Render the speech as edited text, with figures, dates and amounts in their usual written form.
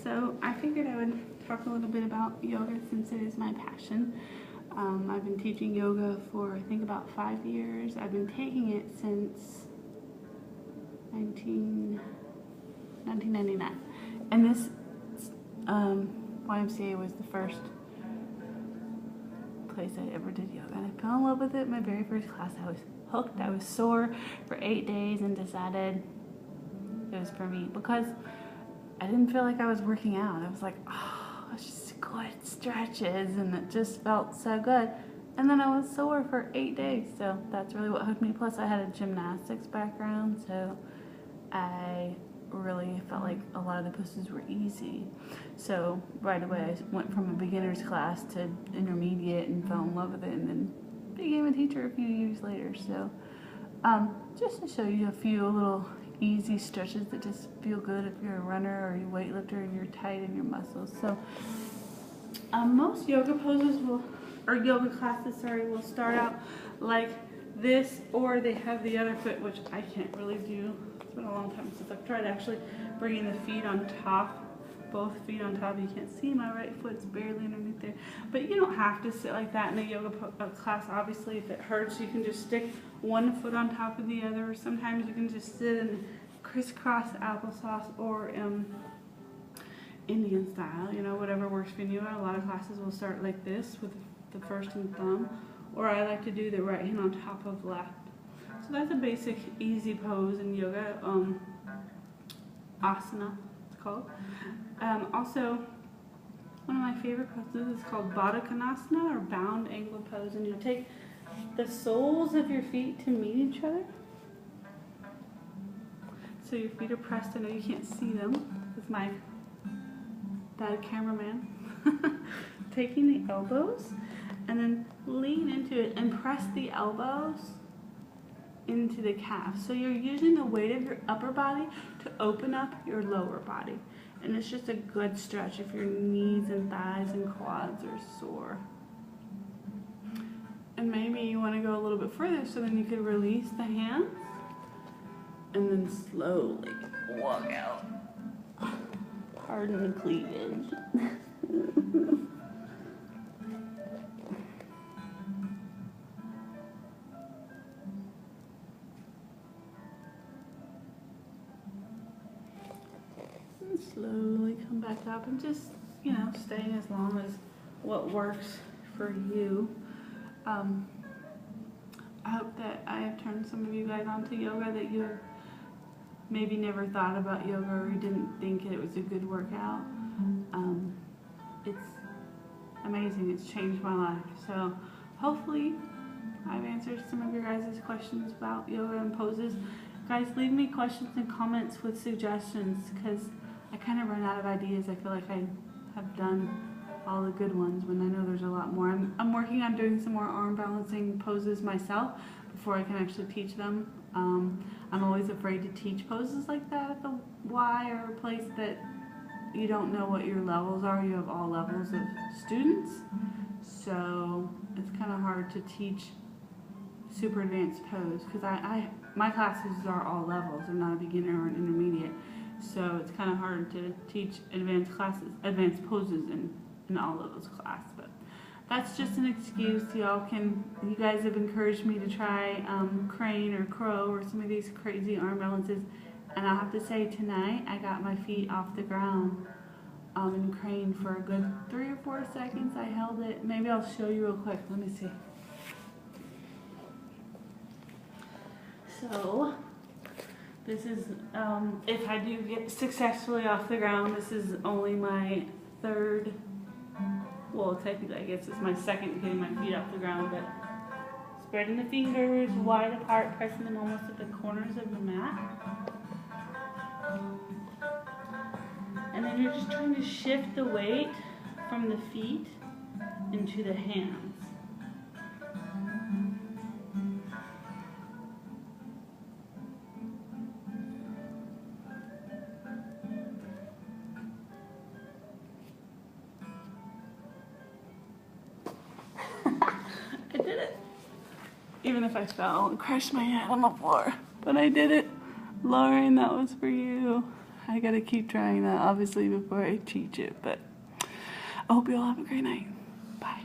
so I figured I would talk a little bit about yoga since it is my passion. I've been teaching yoga for I think about 5 years. I've been taking it since 1999. And this YMCA was the first place I ever did yoga. And I fell in love with it. My very first class, I was hooked. I was sore for 8 days and decided it was for me because I didn't feel like I was working out. I was like, oh, it's just good stretches, and it just felt so good. And then I was sore for 8 days, so that's really what hooked me. Plus, I had a gymnastics background, so I really felt like a lot of the poses were easy. So right away, I went from a beginner's class to intermediate and fell in love with it, and then became a teacher a few years later. So just to show you a few little easy stretches that just feel good if you're a runner or a weightlifter and you're tight in your muscles. So most yoga poses or yoga classes, will start out like this, or they have the other foot, which I can't really do. It's been a long time since I've tried actually bringing the feet on top, both feet on top. You can't see my right foot's barely underneath there, but you don't have to sit like that in a yoga class. Obviously, if it hurts, you can just stick one foot on top of the other, or sometimes you can just sit in crisscross applesauce or Indian style, whatever works for you. A lot of classes will start like this with the first and thumb, or I like to do the right hand on top of left. So that's a basic easy pose in yoga, asana it's called. Also, one of my favorite poses is called Baddha Konasana, or bound angle pose, and you take the soles of your feet to meet each other. So your feet are pressed. I know you can't see them with my bad cameraman. Taking the elbows and then lean into it and press the elbows into the calf. So you're using the weight of your upper body to open up your lower body. And it's just a good stretch if your knees and thighs and quads are sore. And maybe you want to go a little bit further, so then you could release the hands and then slowly walk out. Pardon the cleavage. And slowly come back up and just, staying as long as what works for you. I hope that I have turned some of you guys onto yoga, that you have maybe never thought about yoga or you didn't think it was a good workout. It's amazing. It's changed my life. So hopefully I've answered some of your guys' questions about yoga and poses. Guys, leave me questions and comments with suggestions, because I kind of run out of ideas. I feel like I have done all the good ones when I know there's a lot more. I'm working on doing some more arm balancing poses myself before I can actually teach them. I'm always afraid to teach poses like that at the Y, or a place that you don't know what your levels are. You have all levels of students, so it's kind of hard to teach super advanced pose, because my classes are all levels. They're not a beginner or an intermediate, so it's kind of hard to teach advanced poses in all of those classes. But that's just an excuse. You guys have encouraged me to try crane or crow or some of these crazy arm balances, and I'll have to say, tonight I got my feet off the ground in crane for a good 3 or 4 seconds. I held it. Maybe I'll show you real quick. Let me see. So this is, if I do get successfully off the ground, this is only my third, well, technically I guess it's my second getting my feet off the ground, but spreading the fingers wide apart, pressing them almost at the corners of the mat. And then you're just trying to shift the weight from the feet into the hands. I did it. Even if I fell and crashed my head on the floor. But I did it. Lauren, that was for you. I gotta keep trying that, obviously, before I teach it. But I hope you all have a great night. Bye.